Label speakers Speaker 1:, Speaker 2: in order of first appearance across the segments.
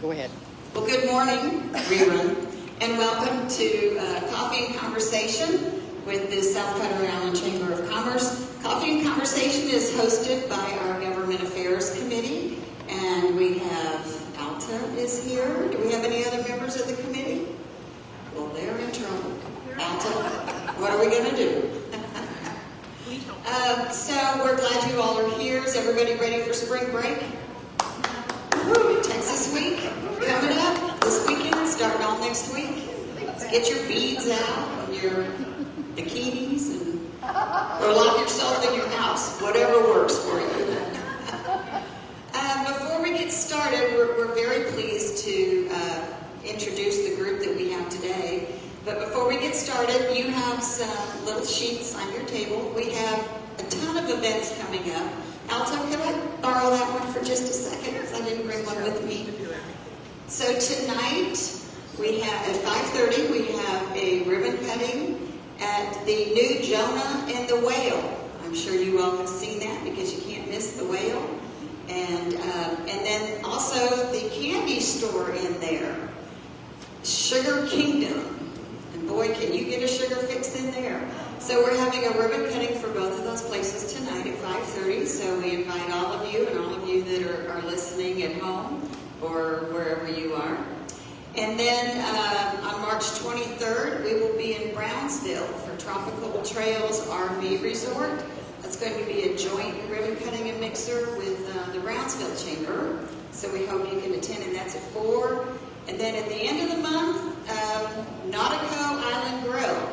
Speaker 1: Go ahead.
Speaker 2: Well, good morning, everyone, and welcome to Coffee and Conversation with the South Padre Island Chamber of Commerce. Coffee and Conversation is hosted by our Government Affairs Committee, and we have Alta is here. Do we have any other members of the committee? Well, they're in trouble. Alta, what are we going to do? So we're glad you all are here. Is everybody ready for spring break? Woo, Texas week coming up this weekend, starting all next week. Get your beads out and your bikinis or lock yourself in your house, whatever works for you. Before we get started, we're very pleased to introduce the group that we have today. But before we get started, you have some little sheets on your table. We have a ton of events coming up. Alto, can I borrow that one for just a second? Because I didn't bring one with me. So tonight, we have at 5:30, we have a ribbon cutting at the new Jonah and the Whale. I'm sure you all have seen that because you can't miss the Whale. And then also the candy store in there, Sugar Kingdom. And boy, can you get a sugar fix in there. So we're having a ribbon cutting for both of those places tonight at 5:30. So we invite all of you and all of you that are listening at home or wherever you are. And then on March 23rd, we will be in Brownsville for Tropical Trails RV Resort. That's going to be a joint ribbon cutting and mixer with the Brownsville Chamber. So we hope you can attend, and that's at 4. And then at the end of the month, Nautico Island Grill.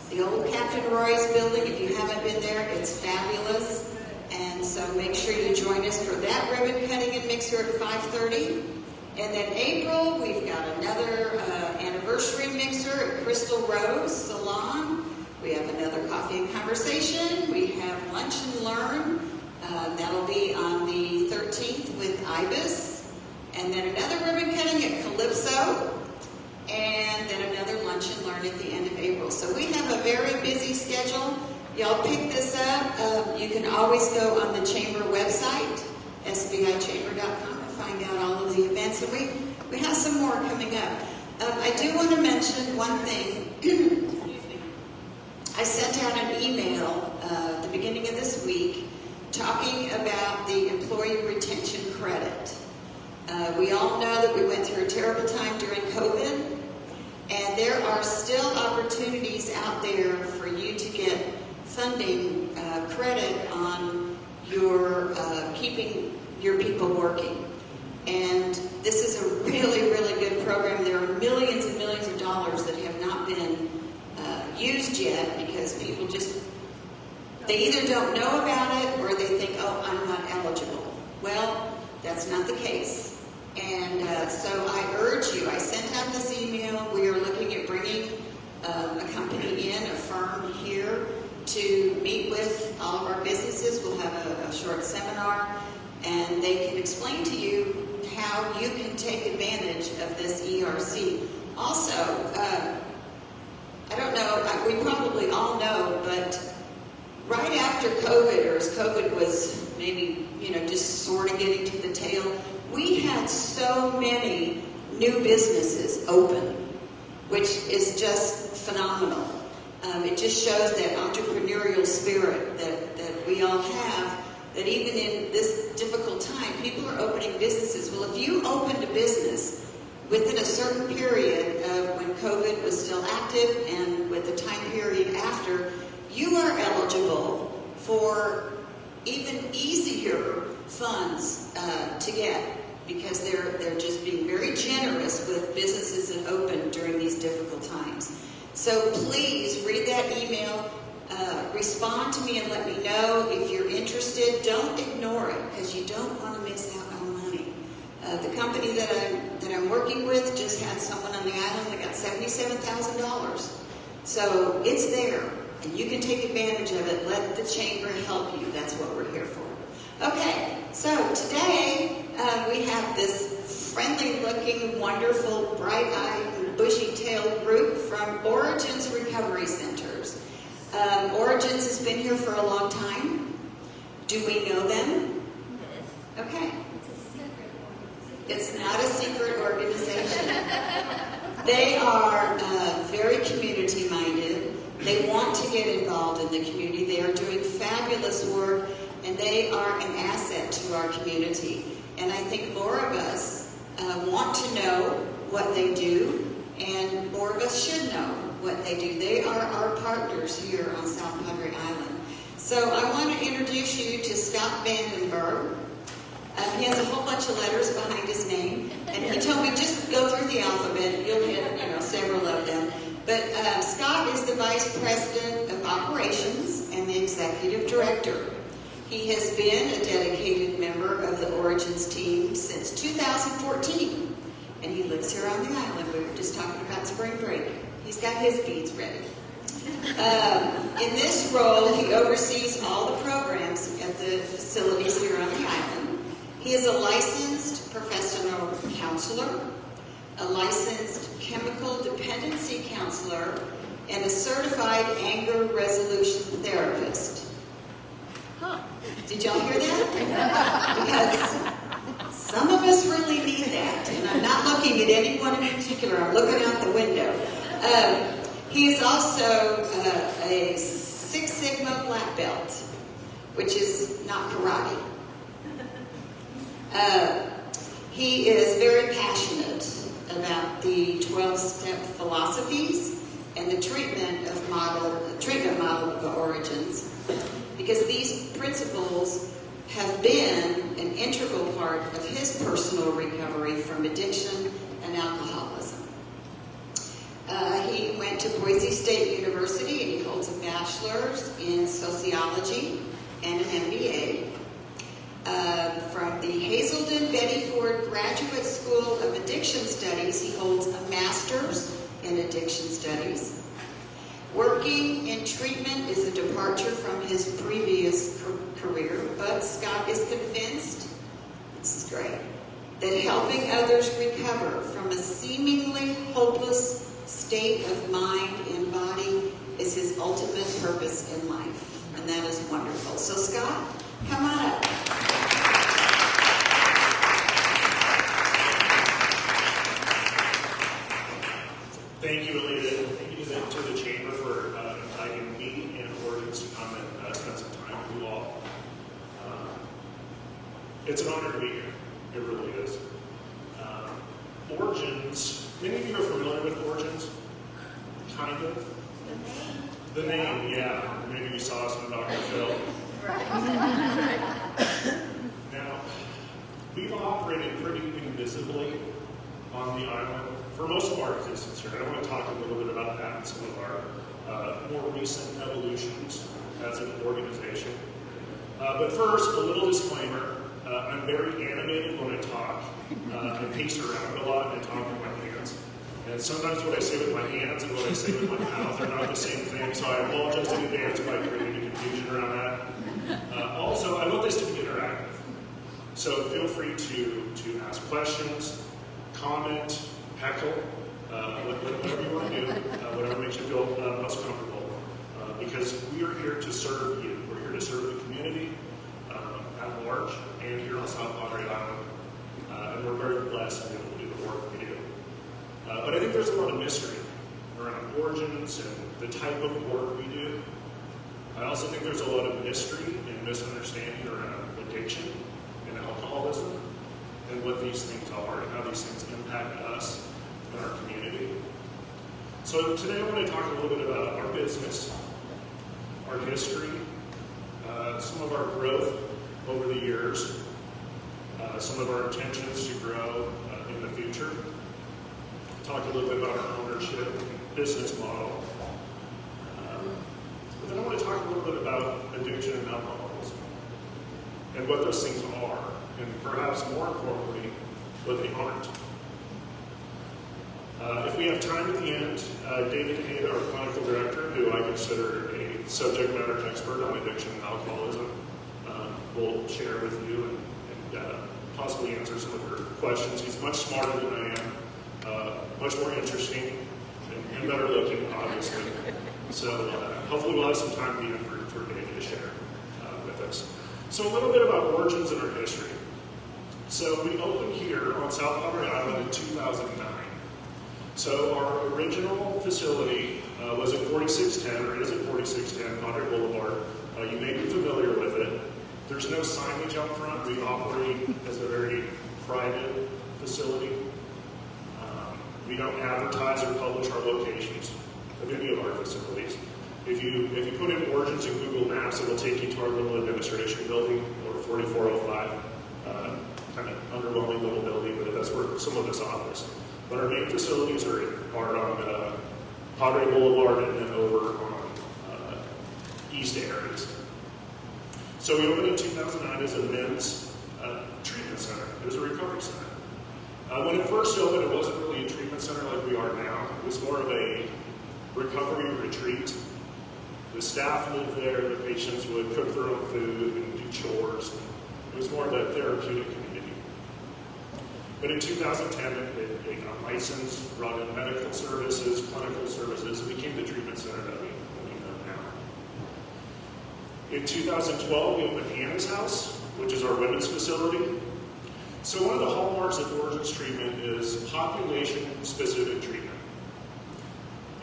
Speaker 2: The old Captain Roy's building. If you haven't been there, it's fabulous. And so make sure you join us for that ribbon cutting and mixer at 5:30. And then April, we've got another anniversary mixer at Crystal Rose Salon. We have another coffee and conversation. We have lunch and learn. That'll be on the 13th with Ibis. And then another ribbon cutting at Calypso. And then another lunch and learn at the end of April. So we have a very busy schedule. Y'all pick this up. You can always go on the chamber website, sbichamber.com, and find out all of the events. And we have some more coming up. I do want to mention one thing. I sent out an email at the beginning of this week talking about the employee retention credit. We all know that we went through a terrible time during COVID, and there are still opportunities out there for you to get funding credit on your keeping your people working. And this is a really, really good program. There are millions and millions of dollars that have not been used yet because people they either don't know about it or they think, oh, I'm not eligible. Well, that's not the case. And so I urge you, I sent out this email. We are looking at bringing a company in, a firm here, to meet with all of our businesses. We'll have a short seminar, and they can explain to you how you can take advantage of this ERC. Also, I don't know, we probably all know, but right after COVID, or as COVID was maybe, just sort of getting to the tail, we had so many new businesses open, which is just phenomenal. It just shows that entrepreneurial spirit that we all have, that even in this difficult time, people are opening businesses. Well, if you opened a business within a certain period of when COVID was still active and with the time period after, you are eligible for even easier funds to get, because they're just being very generous with businesses that open during these difficult times. So please read that email, respond to me and let me know if you're interested. Don't ignore it, because you don't want to miss out on money. The company that I'm working with just had someone on the island that got $77,000. So it's there, and you can take advantage of it. Let the chamber help you. That's what we're here for. Okay, so today we have this friendly-looking, wonderful, bright-eyed, bushy-tailed group from Origins Recovery Centers. Origins has been here for a long time. Do we know them? Okay. It's not a secret organization. They are very community-minded. They want to get involved in the community. They are doing fabulous work, and they are an asset to our community. And I think more of us want to know what they do, and more of us should know what they do. They are our partners here on South Padre Island. So I want to introduce you to Scott Vandenburg. He has a whole bunch of letters behind his name, and he told me just go through the alphabet. You'll get several of them. But Scott is the Vice President of Operations and the Executive Director. He has been a dedicated member of the Origins team since 2014, and he lives here on the island. We were just talking about spring break. He's got his beads ready. In this role, he oversees all the programs at the facilities here on the island. He is a licensed professional counselor, a licensed chemical dependency counselor, and a certified anger resolution therapist. Huh. Did y'all hear that? Because some of us really need that. And I'm not looking at anyone in particular. I'm looking out the window. He is also a Six Sigma black belt, which is not karate. He is very passionate about the 12-step philosophies and the treatment model of Origins, because these principles have been an integral part of his personal recovery from addiction and alcoholism. He went to Boise State University, and he holds a bachelor's in sociology and an MBA. From the Hazelden Betty Ford Graduate School of Addiction Studies, he holds a master's in addiction studies. Working in treatment is a departure from his previous career, but Scott is convinced, this is great, that helping others recover from a seemingly hopeless state of mind and body is his ultimate purpose in life. And that is wonderful. So Scott, come on up.
Speaker 1: Thank you, Alita. Thank you to the Chamber for inviting me and Origins to come and spend some time with you all. It's an honor to be here. It really is. Origins, many of you are familiar with Origins? Kind of? The name, yeah. Maybe you saw us on Dr. Phil. Now, we've operated pretty invisibly on the island for most of our existence here. I want to talk a little bit about that and some of our more recent evolutions as an organization. But first, a little disclaimer. I'm very animated when I talk. I pace around a lot and talk with my hands. And sometimes what I say with my hands and what I say with my mouth are not the same thing, so I apologize in advance if I create any confusion around that. Also, I want this to be interactive. So feel free to ask questions, comment, heckle, whatever you want to do, whatever makes you feel most comfortable. Because we are here to serve you. We're here to serve the community at large and here on South Padre Island. And we're very blessed to be able to do the work we do. But I think there's a lot of mystery around Origins and the type of work we do. I also think there's a lot of mystery and misunderstanding around addiction and alcoholism and what these things are and how these things impact us and our community. So today I want to talk a little bit about our business, our history, some of our growth over the years, some of our intentions to grow in the future, talk a little bit about our ownership and business model. But then I want to talk a little bit about addiction and alcoholism and what those things are, and perhaps more importantly, what they aren't. If we have time at the end, David Hayden, our clinical director, who I consider a subject matter expert on addiction and alcoholism, will share with you and possibly answer some of your questions. He's much smarter than I am, much more interesting, and better looking, obviously. So hopefully we'll have some time at the end for David to share with us. So a little bit about Origins and our history. So we opened here on South Padre Island in 2009. So our original facility was at 4610, or is at 4610 Padre Boulevard. You may be familiar with it. There's no signage up front. We operate as a very private facility. We don't advertise or publish our locations of any of our facilities. If you put in Origins in Google Maps, it will take you to our little administration building, or 4405. Kind of underwhelming little building, but that's where some of us office. But our main facilities are on Padre Boulevard and then over on East Aries. So we opened in 2009 as a men's treatment center. It was a recovery center. When it first opened, it wasn't really a treatment center like we are now. It was more of a recovery retreat. The staff lived there, the patients would cook their own food and do chores. It was more of a therapeutic community. But in 2010, they got licensed, brought in medical services, clinical services, and became the treatment center that we know now. In 2012, we opened Hannah's House, which is our women's facility. So one of the hallmarks of Origins treatment is population-specific treatment.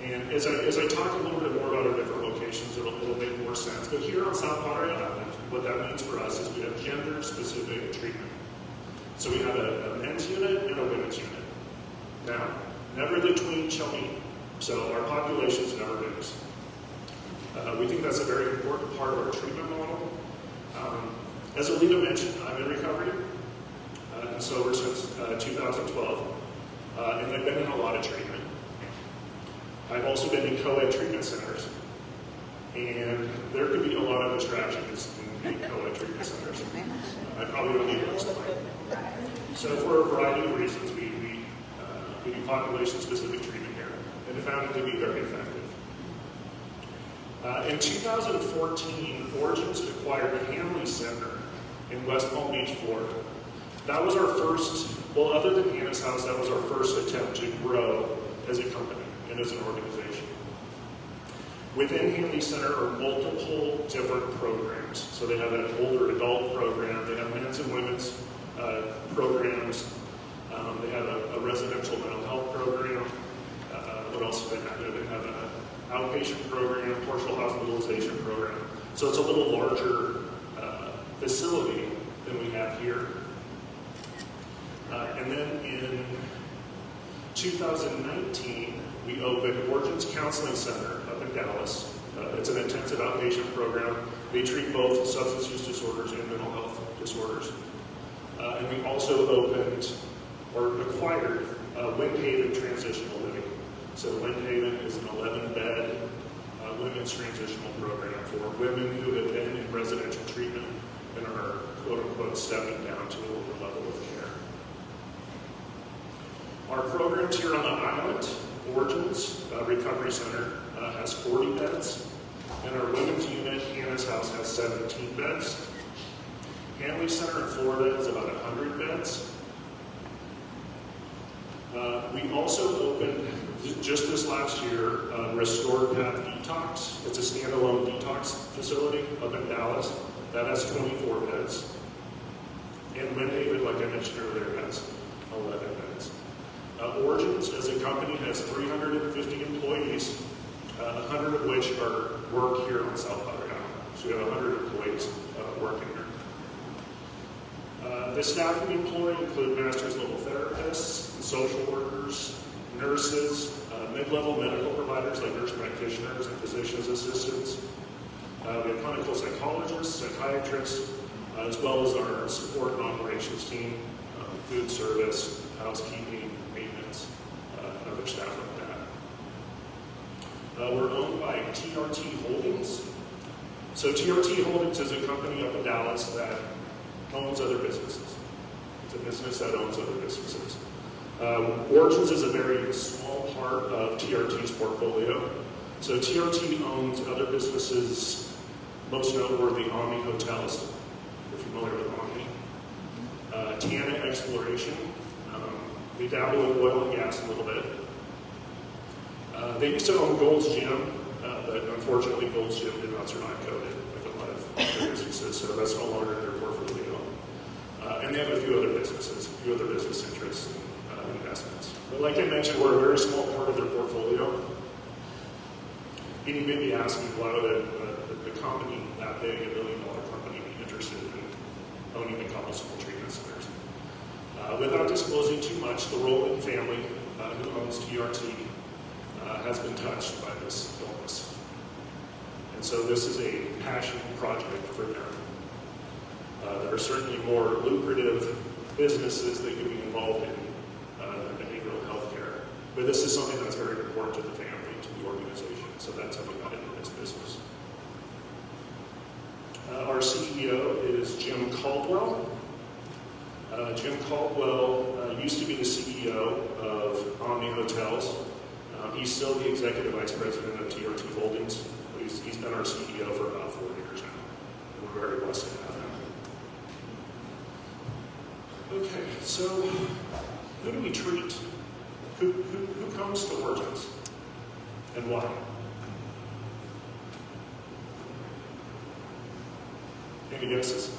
Speaker 1: And as I talk a little bit more about our different locations, it'll make more sense. But here on South Padre Island, what that means for us is we have gender-specific treatment. So we have a men's unit and a women's unit. Now, never the twain shall meet. So our populations never mix. We think that's a very important part of our treatment model. As Alita mentioned, I'm in recovery, and sober since 2012, and I've been in a lot of treatment. I've also been in co-ed treatment centers, and there could be a lot of distractions in co-ed treatment centers. I probably don't need to explain. So for a variety of reasons, we do population-specific treatment here, and it found it to be very effective. In 2014, Origins acquired the Hanley Center in West Palm Beach, Florida. That was our first, well, other than Hannah's House, that was our first attempt to grow as a company and as an organization. Within Hanley Center are multiple different programs. So they have an older adult program, they have men's and women's programs, they have a residential mental health program. What else do they have? They have an outpatient program, partial hospitalization program. So it's a little larger facility than we have here. And then in 2019, we opened Origins Counseling Center up in Dallas. It's an intensive outpatient program. They treat both substance use disorders and mental health disorders. And we also opened, or acquired, Windhaven Transitional Living. So Windhaven is an 11-bed women's transitional program for women who have been in residential treatment and are, quote-unquote, stepping down to a lower level of care. Our programs here on the island, Origins Recovery Center has 40 beds, and our women's unit, Hannah's House, has 17 beds. Hanley Center in Florida has about 100 beds. We also opened, just this last year, Restored Path Detox. It's a standalone detox facility up in Dallas. That has 24 beds. And Windhaven, like I mentioned earlier, has 11 beds. Origins, as a company, has 350 employees, 100 of which work here on South Padre Island. So we have 100 employees working here. The staff we employ include master's level therapists, social workers, nurses, mid-level medical providers like nurse practitioners and physician's assistants. We have clinical psychologists, psychiatrists, as well as our support and operations team, food service, housekeeping, maintenance, and other staff like that. We're owned by TRT Holdings. So TRT Holdings is a company up in Dallas that owns other businesses. It's a business that owns other businesses. Origins is a very small part of TRT's portfolio. So TRT owns other businesses, most noteworthy Omni Hotels, if you're familiar with Omni. Tana Exploration. They dabble in oil and gas a little bit. They used to own Gold's Gym, but unfortunately Gold's Gym did not survive COVID, like a lot of other businesses, so that's no longer in their portfolio. And they have a few other businesses, a few other business interests and investments. But like I mentioned, we're a very small part of their portfolio. And you may be asking, why would a company that big, $1 billion company, be interested in owning a couple small treatment centers? Without disclosing too much, the Rowland family, who owns TRT, has been touched by this illness. And so this is a passion project for them. There are certainly more lucrative businesses that can be involved in behavioral health care. But this is something that's very important to the family, to the organization. So that's how we got into this business. Our CEO is Jim Caldwell. Jim Caldwell used to be the CEO of Omni Hotels. He's still the executive vice president of TRT Holdings. He's been our CEO for about 4 years now. And we're very blessed to have him. Okay, so who do we treat? Who comes towards us? And why? Any guesses?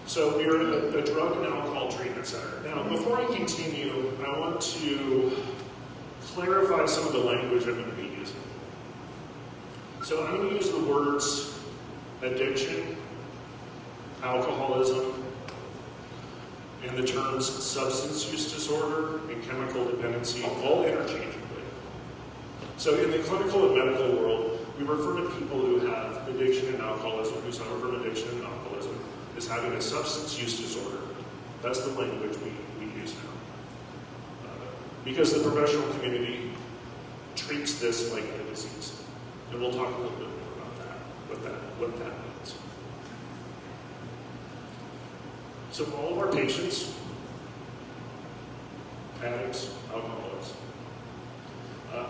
Speaker 1: So we are a drug and alcohol treatment center. Now, before I continue, I want to clarify some of the language I'm going to be using. So I'm going to use the words addiction, alcoholism, and the terms substance use disorder and chemical dependency, all interchangeably. So in the clinical and medical world, we refer to people who have addiction and alcoholism, who suffer from addiction and alcoholism, as having a substance use disorder. That's the language we use now. Because the professional community treats this like a disease. And we'll talk a little bit more about that, what that means. So all of our patients, addicts, alcoholics,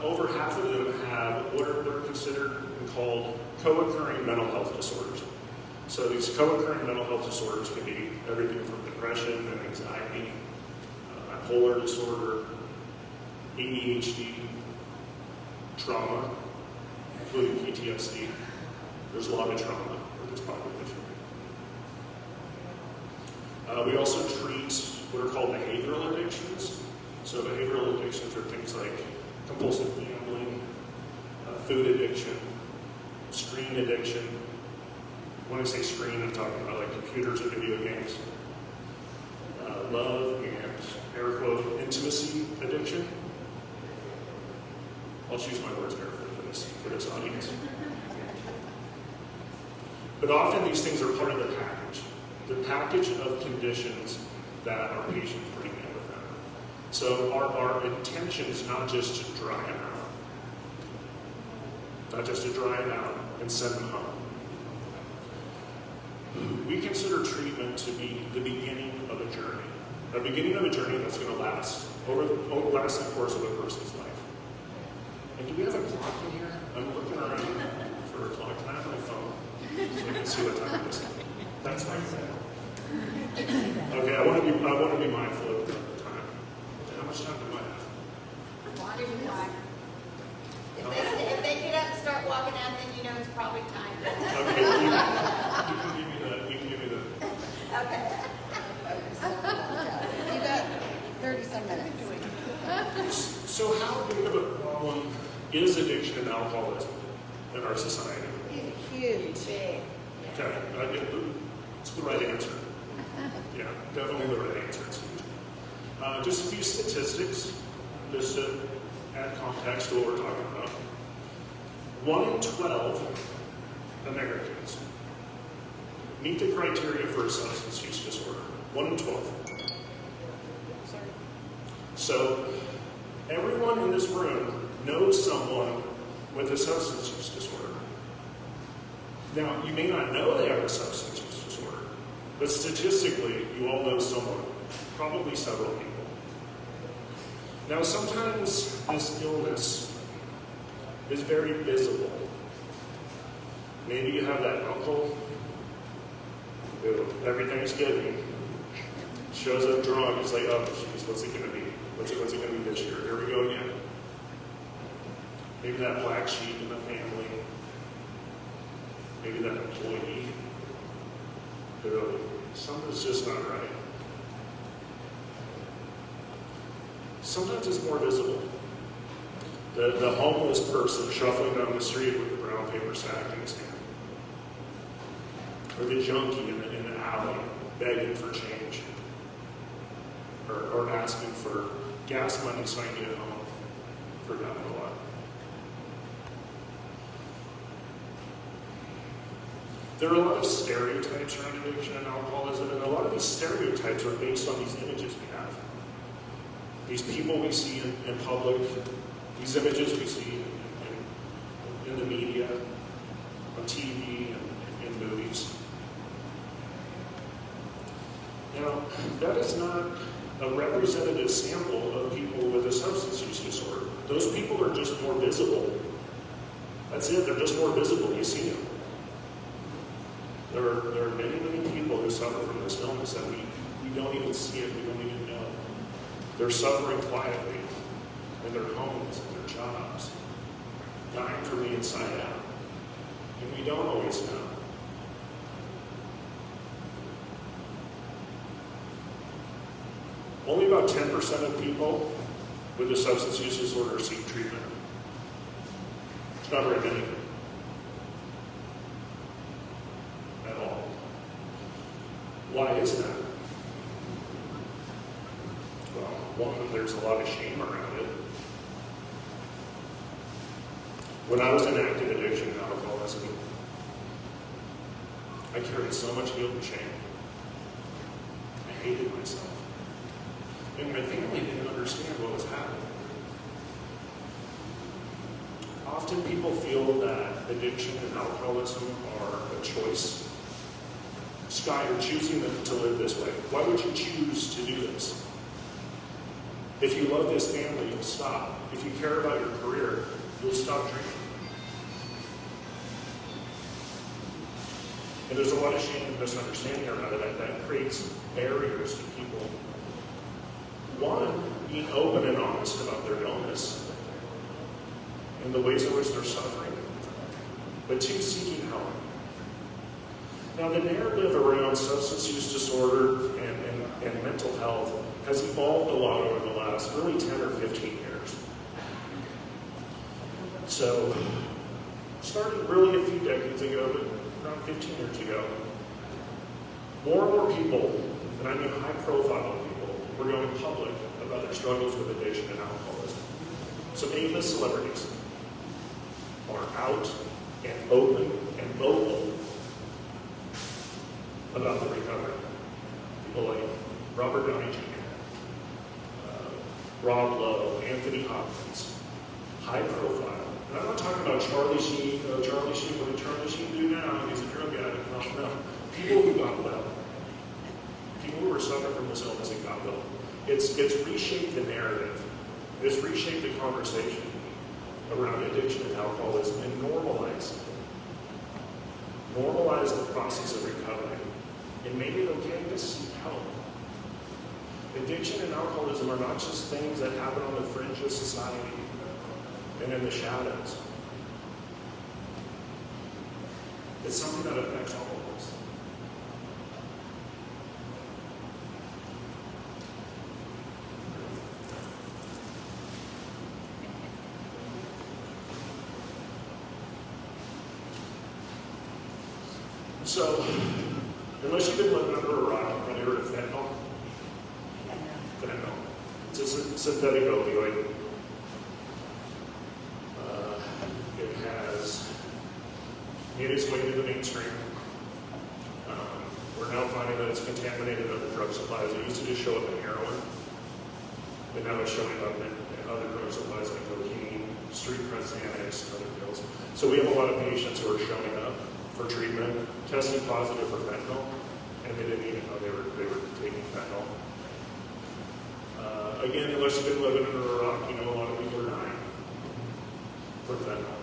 Speaker 1: over half of them have what are considered and called co-occurring mental health disorders. So these co-occurring mental health disorders can be everything from depression and anxiety, bipolar disorder, ADHD, trauma, including PTSD. There's a lot of trauma for this population. We also treat what are called behavioral addictions. So behavioral addictions are things like compulsive gambling, food addiction, screen addiction. When I say screen, I'm talking about like computers and video games. Love and, air quote, intimacy addiction. I'll choose my words carefully for this audience. But often these things are part of the package of conditions that our patients bring in with them. So our intention is not just to dry them out, not just to dry them out and send them home. We consider treatment to be the beginning of a journey that's going to last the course of a person's life. And do we have a clock in here? I'm looking around for a clock. Can I have my phone so I can see what time it is? That's my phone. Okay, I want to be mindful of the time. How much time do I have?
Speaker 3: Why do you like? If they get up and start walking out, then you know it's probably time.
Speaker 1: Okay, you can give me the.
Speaker 3: Okay.
Speaker 4: You got 30-some minutes.
Speaker 1: So how big of a problem is addiction and alcoholism in our society?
Speaker 4: Huge.
Speaker 3: Big.
Speaker 1: Okay, it's the right answer. Yeah, definitely the right answer. It's huge. Just a few statistics, just to add context to what we're talking about. 1 in 12 Americans meet the criteria for a substance use disorder. 1 in 12. So everyone in this room knows someone with a substance use disorder. Now, you may not know they have a substance use disorder, but statistically, you all know someone, probably several people. Now, sometimes this illness is very visible. Maybe you have that uncle who every Thanksgiving shows up drunk. He's like, oh, geez, what's it going to be? What's it going to be this year? Here we go again. Maybe that black sheep in the family. Maybe that employee. Clearly, something's just not right. Sometimes it's more visible. The homeless person shuffling down the street with a brown paper sack in his hand. Or the junkie in the alley begging for change. Or asking for gas money so I can get home for God knows what. There are a lot of stereotypes around addiction and alcoholism, and a lot of these stereotypes are based on these images we have. These people we see in public, these images we see in the media, on TV, and in movies. Now, that is not a representative sample of people with a substance use disorder. Those people are just more visible. That's it, they're just more visible, you see them. There are many, many people who suffer from this illness that we don't even see it, we don't even know. They're suffering quietly in their homes, in their jobs, dying from the inside out. And we don't always know. Only about 10% of people with a substance use disorder seek treatment. It's not very many. At all. Why is that? Well, one, there's a lot of shame around it. When I was in active addiction and alcoholism, I carried so much guilt and shame. I hated myself. And my family didn't understand what was happening. Often people feel that addiction and alcoholism are a choice. Scott, you're choosing to live this way. Why would you choose to do this? If you love this family, you'll stop. If you care about your career, you'll stop drinking. And there's a lot of shame and misunderstanding around it that creates barriers to people. One, being open and honest about their illness and the ways in which they're suffering. But two, seeking help. Now, the narrative around substance use disorder and mental health has evolved a lot over the last really 10 or 15 years. So, starting really a few decades ago, but around 15 years ago, more and more people, and I mean high-profile people, were going public about their struggles with addiction and alcoholism. So A-list celebrities are out and open and vocal about the recovery. People like Robert Downey Jr., Rob Lowe, Anthony Hopkins, high profile. And I'm not talking about Charlie Sheen. Charlie Sheen, what did Charlie Sheen do now? He's a drug addict. No. People who got well. People who were suffering from this illness and got well. It's reshaped the narrative. It's reshaped the conversation around addiction and alcoholism and normalize it. Normalize the process of recovery and make it okay to seek help. Addiction and alcoholism are not just things that happen on the fringe of society and in the shadows. It's something that affects all of us. So, unless you've been living under a rock, have you heard of fentanyl? Fentanyl. It's a synthetic opioid. It has made its way to the mainstream. We're now finding that it's contaminated other drug supplies. It used to just show up in heroin, but now it's showing up in other drug supplies like cocaine, street cred Xanax, and other pills. So we have a lot of patients who are showing up for treatment, testing positive for fentanyl, and they didn't even know they were taking fentanyl. Again, unless you've been living under a rock, you know a lot of people are dying from fentanyl.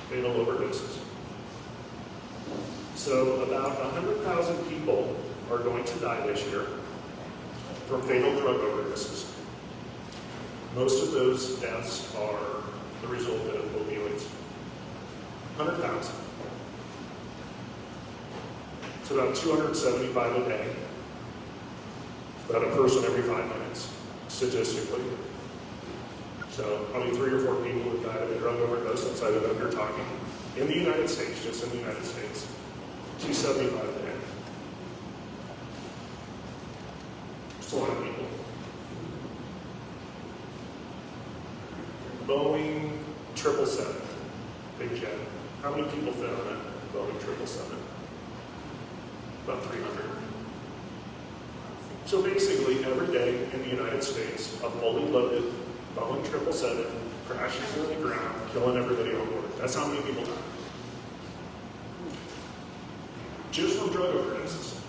Speaker 1: Fatal overdoses. So about 100,000 people are going to die this year from fatal drug overdoses. Most of those deaths are the result of opioids. 100,000. It's about 275 a day. About a person every 5 minutes, statistically. So probably 3 or 4 people have died of a drug overdose outside of that you're talking. In the United States, just in the United States. 275 a day. Just a lot of people. Boeing 777, big jet. How many people fit on that Boeing 777? About 300. So basically, every day in the United States, a fully loaded Boeing 777 crashes into the ground, killing everybody on board. That's how many people die. Just from drug overdoses.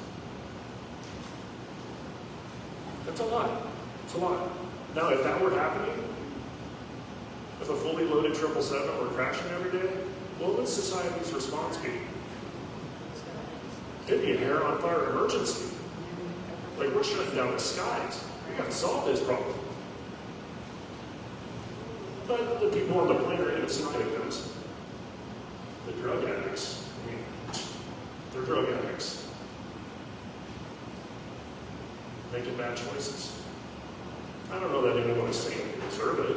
Speaker 1: That's a lot. It's a lot. Now, if that were happening, if a fully loaded 777 were crashing every day, what would society's response be? It'd be a hair-on-fire emergency. Like, we're shutting down the skies. We got to solve this problem. But the people on the plane are innocent victims. The drug addicts, I mean, they're drug addicts. Making bad choices. I don't know that anyone is saying they deserve it.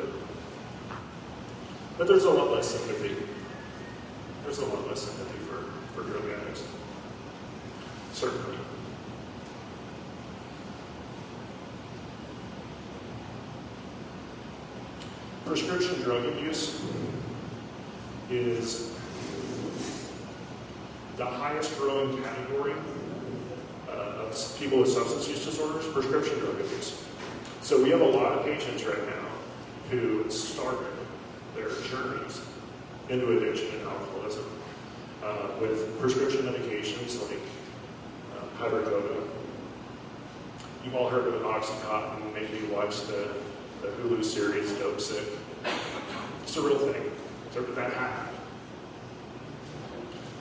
Speaker 1: But there's a lot less sympathy. There's a lot less sympathy for drug addicts. Certainly. Prescription drug abuse is the highest growing category of people with substance use disorders, prescription drug abuse. So we have a lot of patients right now who started their journeys into addiction and alcoholism with prescription medications like hydrocodone. You've all heard of Oxycontin, maybe you watched the Hulu series Dope Sick. It's a real thing. So that happened.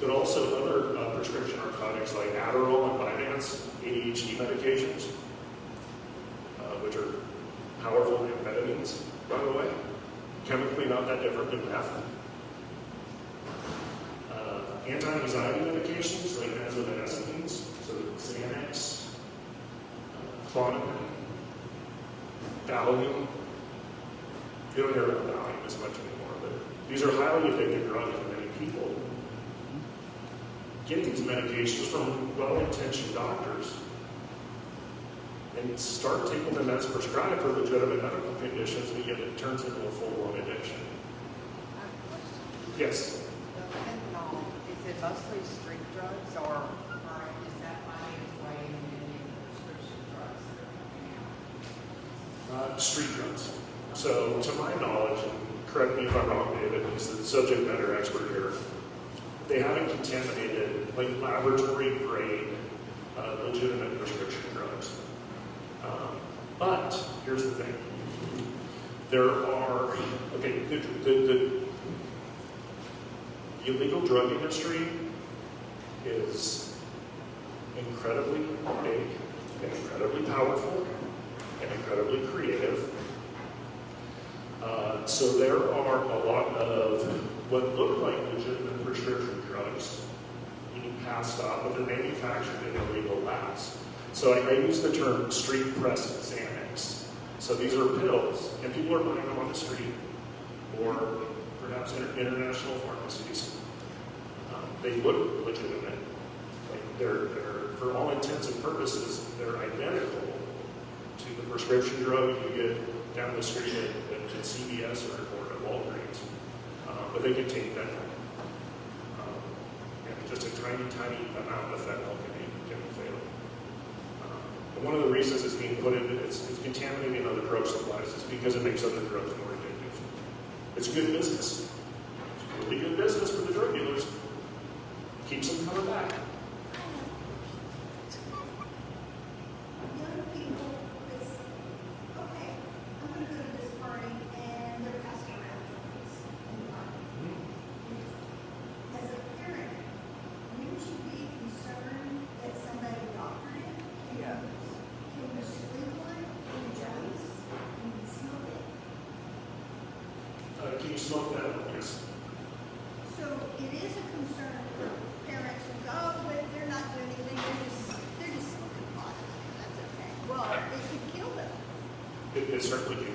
Speaker 1: But also other prescription narcotics like Adderall and Vyvanse, ADHD medications, which are powerful amphetamines, by the way. Chemically not that different than meth. Anti-anxiety medications like benzodiazepines, so Xanax, Klonopin, Valium. You don't hear about Valium as much anymore, but these are highly addictive drugs for many people. Get these medications from well-intentioned doctors and start taking them as prescribed for legitimate medical conditions, and yet it turns into a full-blown addiction. Yes?
Speaker 5: The fentanyl, is it mostly street drugs, or is that finding its way into any of the prescription drugs that are coming out?
Speaker 1: Street drugs. So, to my knowledge, and correct me if I'm wrong, David, he's the subject matter expert here, they haven't contaminated, like, laboratory-grade, legitimate prescription drugs. But, here's the thing. There are, okay, the illegal drug industry is incredibly big and incredibly powerful and incredibly creative. So there are a lot of what look like legitimate prescription drugs being passed off, but they're manufactured in illegal labs. So I use the term street-pressed Xanax. So these are pills, and people are buying them on the street, or perhaps international pharmacies. They look legitimate. Like they're, for all intents and purposes, they're identical to the prescription drug you get down the street at CVS or at Walgreens. But they contain fentanyl. And just a tiny, tiny amount of fentanyl can be fatal. And one of the reasons it's being put into, it's contaminating other drug supplies is because it makes other drugs more addictive. It's good business. It's really good business for the drug dealers. Keeps them coming back.
Speaker 6: Young people is, okay, I'm going to go to this party and they're passing around drugs in the party. As a parent, wouldn't you be concerned that somebody doctored it?
Speaker 5: Yeah.
Speaker 6: Can you sleep on it? Can you drugs? Can you smoke it?
Speaker 1: Can you smoke that? Yes.
Speaker 6: So it is a concern for parents who go, but they're not doing anything Well, it could kill them.
Speaker 1: It certainly can.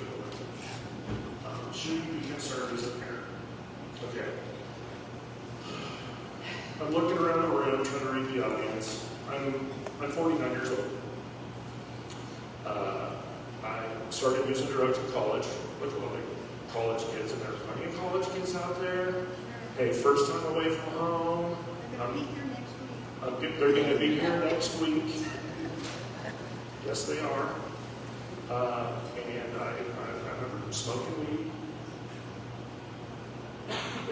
Speaker 1: Should you be concerned as a parent? Okay. I'm looking around the room trying to read the audience. I'm 49 years old. I started using drugs in college with college kids, and there's plenty of college kids out there. Hey, first time away from home.
Speaker 6: They're gonna be here next week.
Speaker 1: They're going to be here next week. Yes, they are. And I remember smoking weed.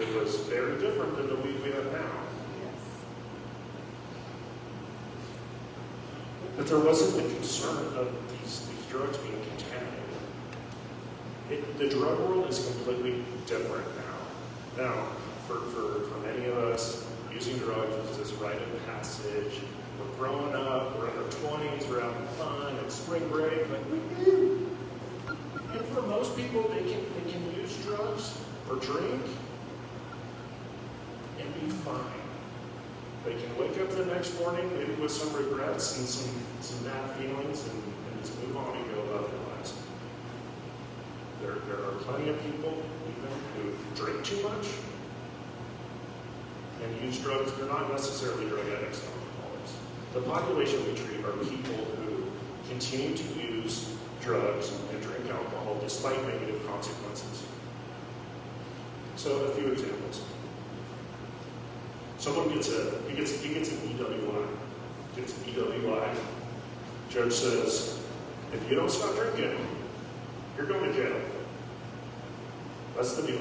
Speaker 1: It was very different than the weed we have now. But there wasn't the concern of these drugs being contaminated. The drug world is completely different now. Now, for many of us, using drugs is this rite of passage. We're growing up, we're in our 20s, we're having fun, it's spring break, like we do. And for most people, they can use drugs or drink and be fine. They can wake up the next morning, maybe with some regrets and some bad feelings, and just move on and go about their lives. There are plenty of people, even who drink too much and use drugs. They're not necessarily drug addicts, alcoholics. The population we treat are people who continue to use drugs and drink alcohol despite negative consequences. So a few examples. Someone gets an EWI. Gets an EWI. Judge says, if you don't stop drinking, you're going to jail. That's the deal.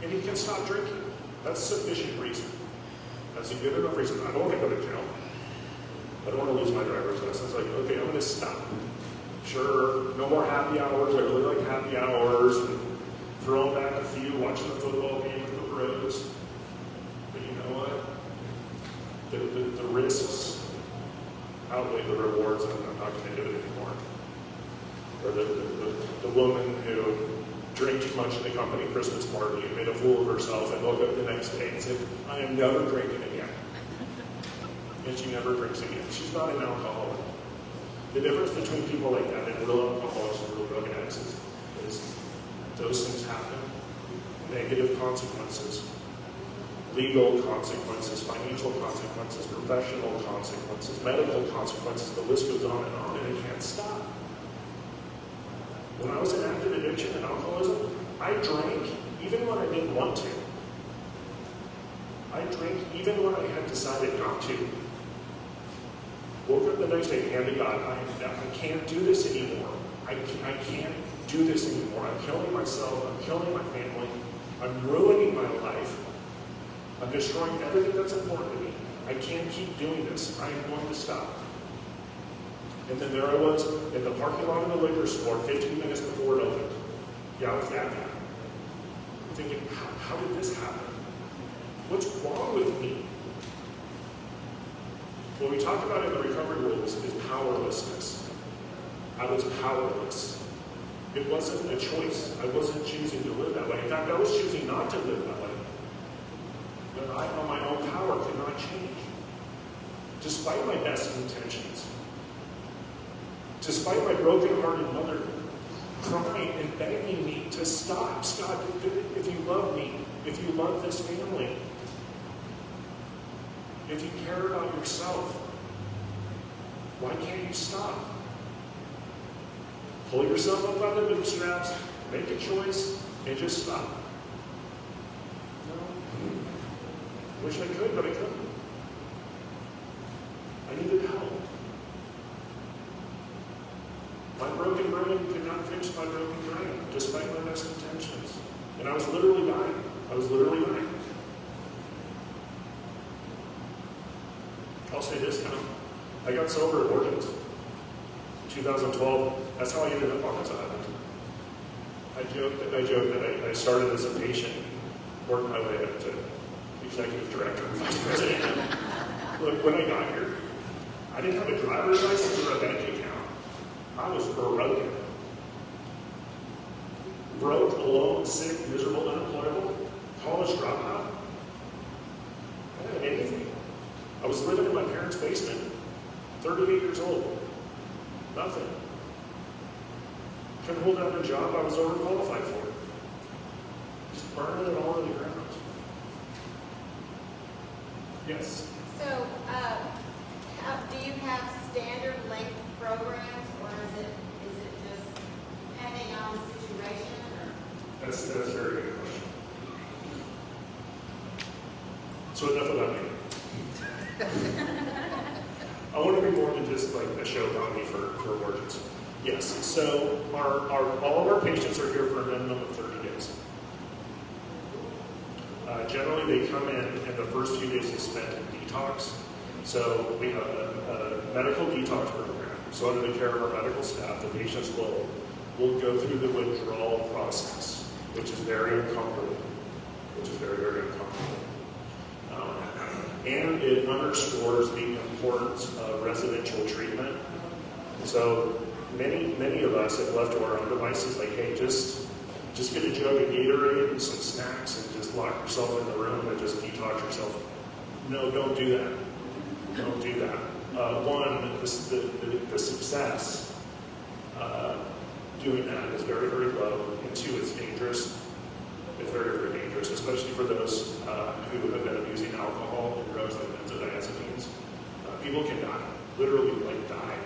Speaker 1: And he can stop drinking. That's sufficient reason. That's a good enough reason. I don't want to go to jail. I don't want to lose my driver's license. Like, okay, I'm going to stop. Sure, no more happy hours. I really like happy hours. And throwing back a few, watching the football game with the bros. But you know what? The risks outweigh the rewards, and I'm not going to do it anymore. Or the woman who drank too much at the company Christmas party and made a fool of herself and woke up the next day and said, I am never drinking again. And she never drinks again. She's not an alcoholic. The difference between people like that and real alcoholics and real drug addicts is those things happen. Negative consequences, legal consequences, financial consequences, professional consequences, medical consequences, the list goes on, and it can't stop. When I was in active addiction and alcoholism, I drank even when I didn't want to. I drank even when I had decided not to. Woke up the next day, hand to God, I can't do this anymore. I can't do this anymore. I'm killing myself. I'm killing my family. I'm ruining my life. I'm destroying everything that's important to me. I can't keep doing this. I am going to stop. And then there I was in the parking lot of the liquor store 15 minutes before it opened. Yeah, I was that guy. I'm thinking, how did this happen? What's wrong with me? What we talk about in the recovery world is powerlessness. I was powerless. It wasn't a choice. I wasn't choosing to live that way. In fact, I was choosing not to live that way. But I, on my own power, could not change. Despite my best intentions. Despite my broken-hearted mother crying and begging me to stop. Scott, if you love me, if you love this family, if you care about yourself, why can't you stop? Pull yourself up by the bootstraps, make a choice, and just stop. No. Wish I could, but I couldn't. I needed help. My broken brain could not fix my broken brain, despite my best intentions. And I was literally dying. I was literally dying. I'll say this now. I got sober at Origins. 2012, that's how I ended up on this island. I joke that I started as a patient, worked my way up to executive director and vice president. Look, when I got here, I didn't have a driver's license or a bank account. I was broken. Broke, alone, sick, miserable, unemployable, college dropout. I didn't have anything. I was living in my parents' basement, 38 years old. Nothing. Couldn't hold down a job I was overqualified for. Just burning it all to the ground. Yes?
Speaker 3: So, do you have standard length programs, or is it just depending on the situation, or?
Speaker 1: That's a very good question. So enough about me. I want to be more than just like a show company for emergency. Yes, so all of our patients are here for a minimum of 30 days. Generally, they come in, and the first few days is spent in detox. So we have a medical detox program. So under the care of our medical staff, the patients will go through the withdrawal process, which is very uncomfortable, very, very uncomfortable. And it underscores the importance of residential treatment. So many of us have left to our own devices like, hey, just get a jug of Gatorade and some snacks and just lock yourself in the room and just detox yourself. No, don't do that. Don't do that. One, the success doing that is very, very low. And two, it's dangerous. It's very, very dangerous, especially for those who have been abusing alcohol and drugs like benzodiazepines. People can die, literally die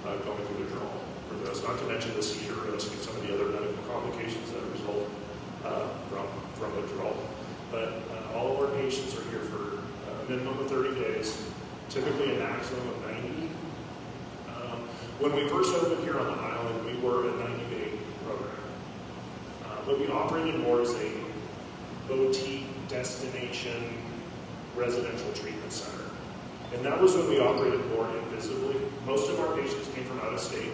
Speaker 1: going through withdrawal for those, not to mention the seizure risk and some of the other medical complications that result from withdrawal. But all of our patients are here for a minimum of 30 days, typically a maximum of 90. When we first opened here on the island, we were a 90-day program. But we operated more as a boutique destination residential treatment center. And that was when we operated more invisibly. Most of our patients came from out of state,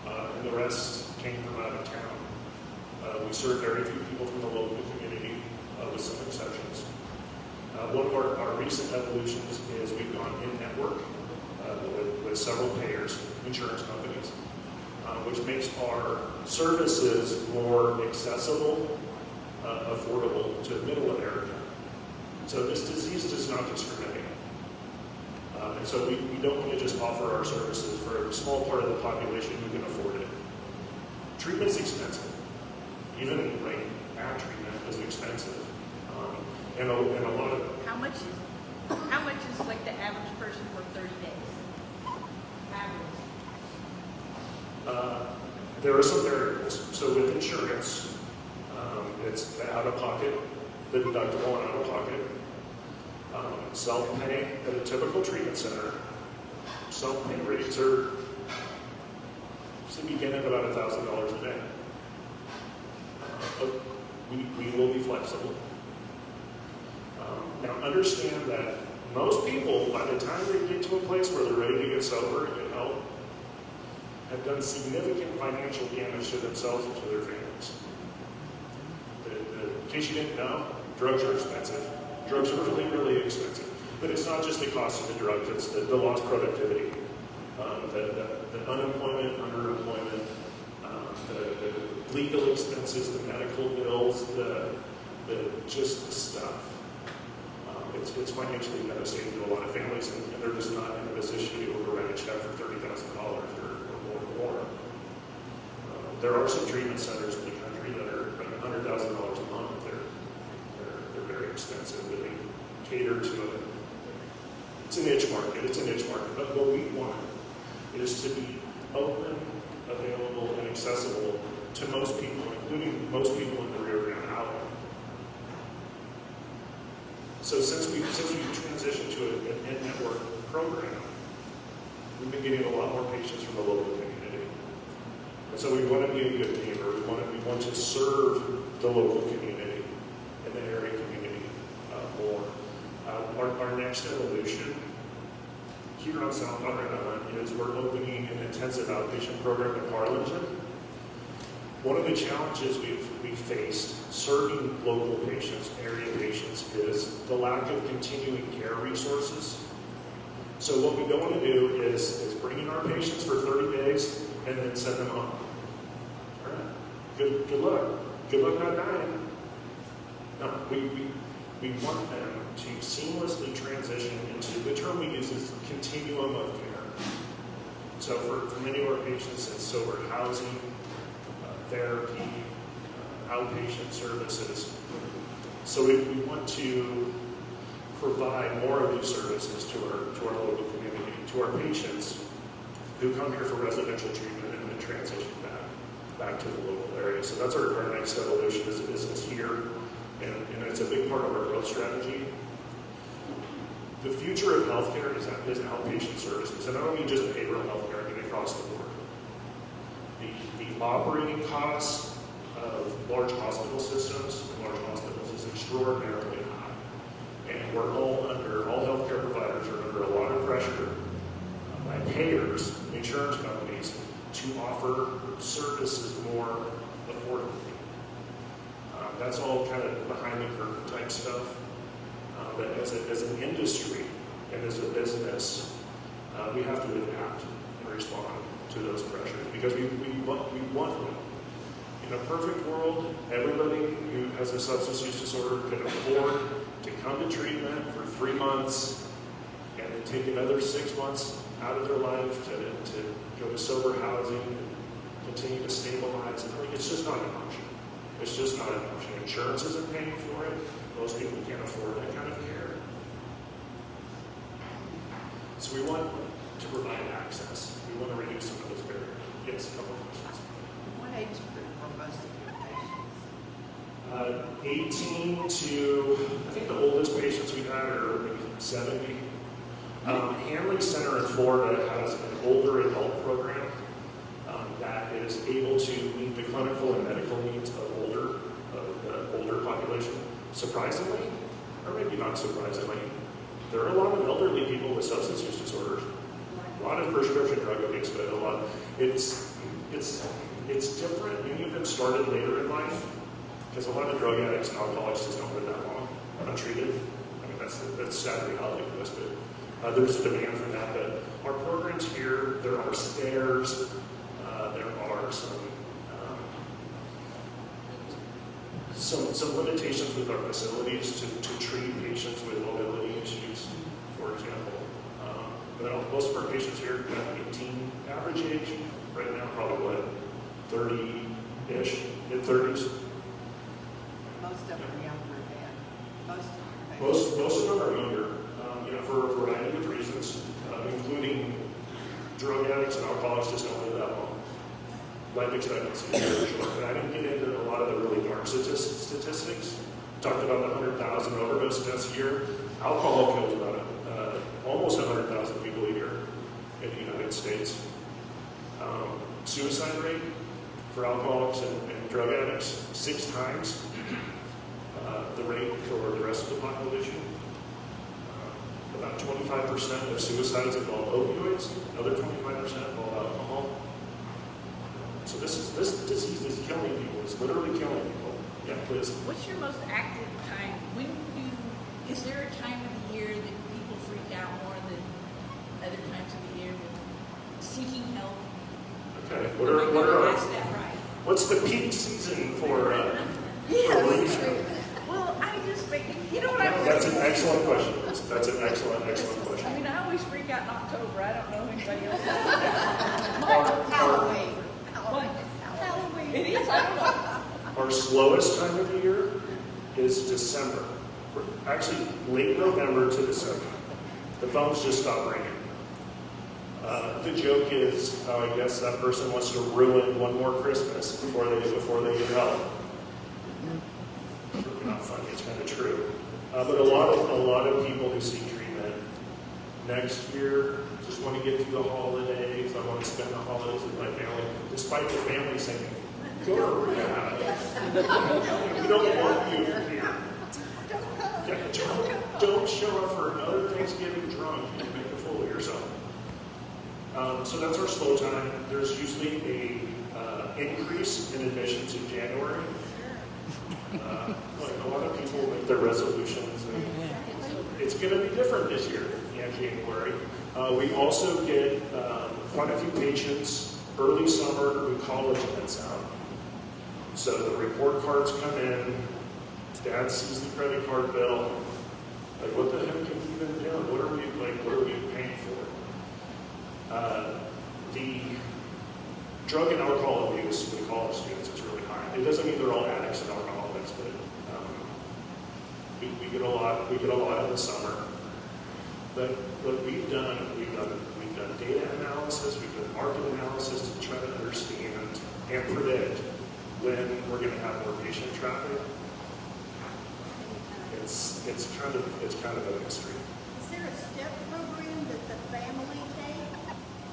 Speaker 1: and the rest came from out of town. We served very few people from the local community, with some exceptions. One of our recent evolutions is we've gone in-network with several payers, insurance companies, which makes our services more accessible, affordable to middle America. So this disease does not discriminate. And so we don't want to just offer our services for a small part of the population who can afford it. Treatment's expensive. Even like ab treatment is expensive. And a lot of
Speaker 7: How much is like the average person for 30 days? Average.
Speaker 1: there are some variables. So with insurance, it's the out-of-pocket, the deductible and out-of-pocket. Self-pay at a typical treatment center, self-pay rates are to begin at about $1,000 a day. But we will be flexible. Now understand that most people, by the time they get to a place where they're ready to get sober and get help, have done significant financial damage to themselves and to their families. In case you didn't know, drugs are expensive. Drugs are really, really expensive. But it's not just the cost of the drugs, it's the lost productivity, the unemployment, underemployment, the legal expenses, the medical bills, the stuff. It's financially devastating to a lot of families, and they're just not in a position to be able to write a check for $30,000 or more. There are some treatment centers in the country that are $100,000 a month. They're very expensive, but they cater to it. It's a niche market. But what we want is to be open, available, and accessible to most people, including most people in the Rio Grande Valley. So since we transitioned to an in-network program, we've been getting a lot more patients from the local community. And so we want to be a good neighbor. We want to serve the local community and the area community more. Our next evolution here on South Padre Island is we're opening an intensive outpatient program in Harlingen. One of the challenges we've faced serving local patients, area patients, is the lack of continuing care resources. So what we don't want to do is bring in our patients for 30 days and then send them home. All right. Good luck. Good luck not dying. No, we want them to seamlessly transition into, the term we use is continuum of care. So for many of our patients, it's sober housing, therapy, outpatient services. So we want to provide more of these services to our local community, to our patients who come here for residential treatment and then transition back to the local area. So that's our next evolution is here, and it's a big part of our growth strategy. The future of healthcare is outpatient services, and I don't mean just behavioral healthcare, I mean across the board. The operating costs of large hospital systems and large hospitals is extraordinarily high. And all healthcare providers are under a lot of pressure by payers, insurance companies, to offer services more affordably. That's all kind of behind the curtain type stuff. But as an industry and as a business, we have to adapt and respond to those pressures because we want them. In a perfect world, everybody who has a substance use disorder can afford to come to treatment for 3 months and then take another 6 months out of their life to go to sober housing and continue to stabilize. And it's just not an option. It's just not an option. Insurance isn't paying for it. Most people can't afford that kind of care. So we want to provide access. We want to reduce some of those barriers. Yes, a couple of questions.
Speaker 5: What age group are most of your patients?
Speaker 1: 18 to, I think the oldest patients we've had are maybe 70. Hanley Center in Florida has an older adult program that is able to meet the clinical and medical needs of the older population. Surprisingly, or maybe not surprisingly, there are a lot of elderly people with substance use disorders. A lot of prescription drug addicts, but a lot. It's different. Many of them started later in life because a lot of drug addicts and alcoholics just don't live that long untreated. I mean, that's sad reality of this, but there's a demand for that. But our programs here, there are stairs, there are some limitations with our facilities to treat patients with mobility issues, for example. But most of our patients here have 18 average age right now, probably what, 30-ish, mid-30s.
Speaker 5: Most of them are younger than most of your patients.
Speaker 1: Most of them are younger, for a variety of reasons, including drug addicts and alcoholics just don't live that long. Life expectancy is very short. And I didn't get into a lot of the really dark statistics. Talked about the 100,000 overdose deaths a year. Alcohol kills about almost 100,000 people a year in the United States. Suicide rate for alcoholics and drug addicts, 6 times the rate for the rest of the population. About 25% of suicides involve opioids, another 25% involve alcohol. So this disease is killing people. It's literally killing people. Yeah, please.
Speaker 7: What's your most active time? Is there a time of the year that people freak out more than other times of the year with seeking help?
Speaker 1: Okay.
Speaker 7: Ask that right.
Speaker 1: What's the peak season for
Speaker 7: Yes.
Speaker 1: rehab?
Speaker 7: Well, I just think, you know what I mean?
Speaker 1: That's an excellent question. That's an excellent question.
Speaker 7: I mean, I always freak out in October. I don't know anybody else.
Speaker 5: Halloween.
Speaker 7: What? Halloween. It is, I don't know.
Speaker 1: Our slowest time of the year is December. Actually, late November to December. The phones just stop ringing. The joke is, I guess that person wants to ruin one more Christmas before they get help. Not funny, it's kind of true. But a lot of people who seek treatment next year just want to get through the holidays. I want to spend the holidays with my family, despite the family saying, "Go to rehab. We don't want you here. Yeah, don't show up for another Thanksgiving drunk and make a fool of yourself." So that's our slow time. There's usually a increase in admissions in January. A lot of people make their resolutions, and it's going to be different this year in January. We also get quite a few patients early summer who college gets out. So the report cards come in, dad sees the credit card bill, like what the heck are you even doing? What are we paying for? the drug and alcohol abuse with college students is really high. It doesn't mean they're all addicts and alcoholics, but we get a lot in the summer. But what we've done data analysis, we've done market analysis to try to understand and predict when we're going to have more patient traffic. It's kind of a mystery.
Speaker 6: Is there a step program that the family take?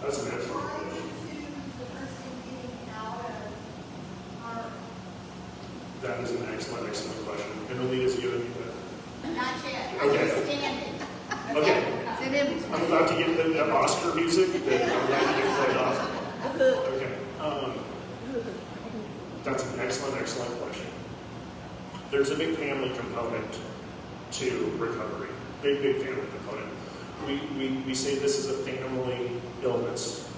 Speaker 1: That's an excellent
Speaker 6: Prior
Speaker 1: question.
Speaker 6: to the person getting out of our,
Speaker 1: That is an excellent question. And Alita's given me that.
Speaker 3: Not yet.
Speaker 1: Okay.
Speaker 3: Understanding.
Speaker 1: Okay.
Speaker 4: It's an image.
Speaker 1: I'm about to get the Oscar music that I'm about to get played off. Okay. That's an excellent question. There's a big family component to recovery. Big family component. We say this is a family illness.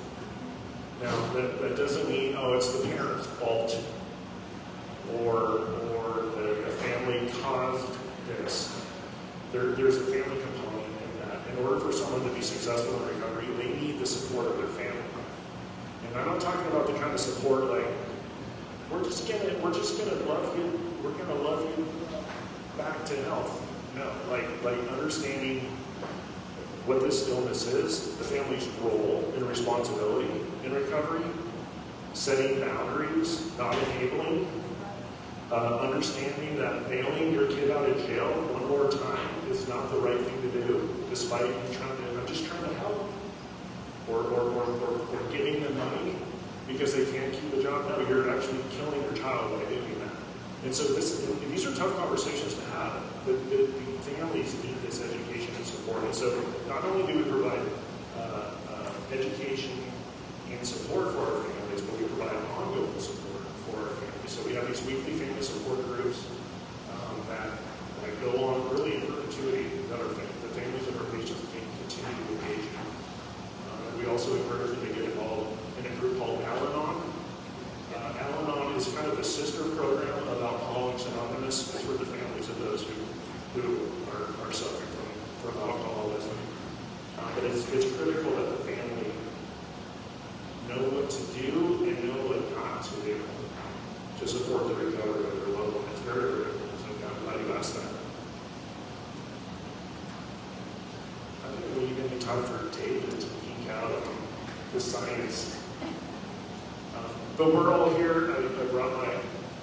Speaker 1: Now, that doesn't mean, it's the parent's fault or the family caused this. There's a family component in that. In order for someone to be successful in recovery, they need the support of their family. And I'm not talking about the kind of support like, we're just gonna love you, we're gonna love you back to health. No, like understanding what this illness is, the family's role and responsibility in recovery, setting boundaries, not enabling, understanding that bailing your kid out of jail one more time is not the right thing to do, despite you I'm just trying to help. Or giving them money because they can't keep a job. No, you're actually killing your child by doing that. And so these are tough conversations to have. The families need this education and support. And so not only do we provide education and support for our families, but we provide ongoing support for our families. So we have these weekly family support groups that go on really in perpetuity that the families of our patients can continue to engage in. We also encourage them to get involved in a group called Al-Anon. Al-Anon is kind of a sister program of Alcoholics Anonymous. It's for the families of those who are suffering from alcoholism. But it's critical that the family know what to do and know what not to do to support the recovery of their loved one. It's very critical. So I'm glad you asked that. I think we're going to be time for David to geek out on the science. But we're all here. I brought my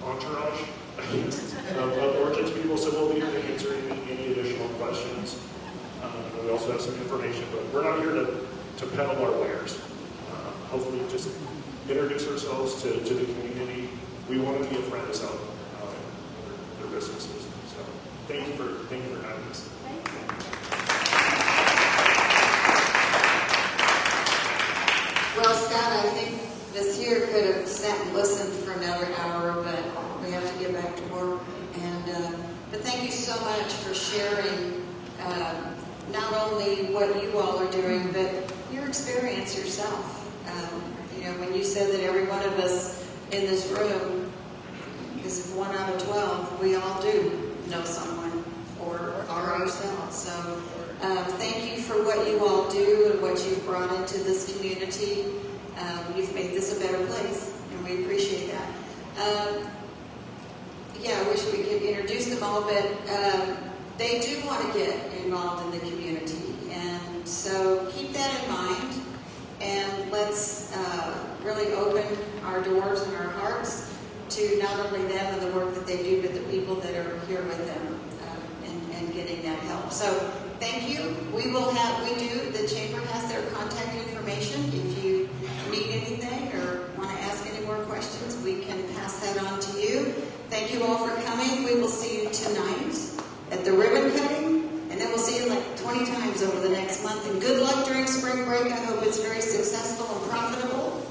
Speaker 1: entourage of Orchids people, so we'll be here to answer any additional questions. We also have some information, but we're not here to peddle our wares. Hopefully just introduce ourselves to the community. We want to be a friend of some their businesses. So thank you for having us.
Speaker 6: thank you.
Speaker 2: Well, Scott, I think this year could have sat and listened for another hour, but we have to get back to work. But thank you so much for sharing not only what you all are doing, but your experience yourself. When you said that every one of us in this room is 1 out of 12, we all do know someone or are ourselves. So thank you for what you all do and what you've brought into this community. You've made this a better place, and we appreciate that. I wish we could introduce them all, but they do want to get involved in the community. And so keep that in mind, and let's really open our doors and our hearts to not only them and the work that they do, but the people that are here with them and getting that help. So thank you. The Chamber has their contact information. If you need anything or want to ask any more questions, we can pass that on to you. Thank you all for coming. We will see you tonight at the ribbon cutting, and then we'll see you like 20 times over the next month. And good luck during spring break. I hope it's very successful and profitable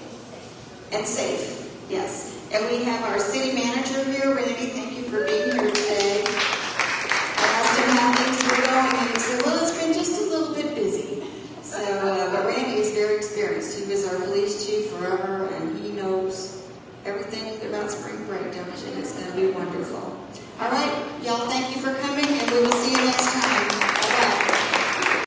Speaker 2: and safe. Yes. And we have our city manager here. Randy, thank you for being here today.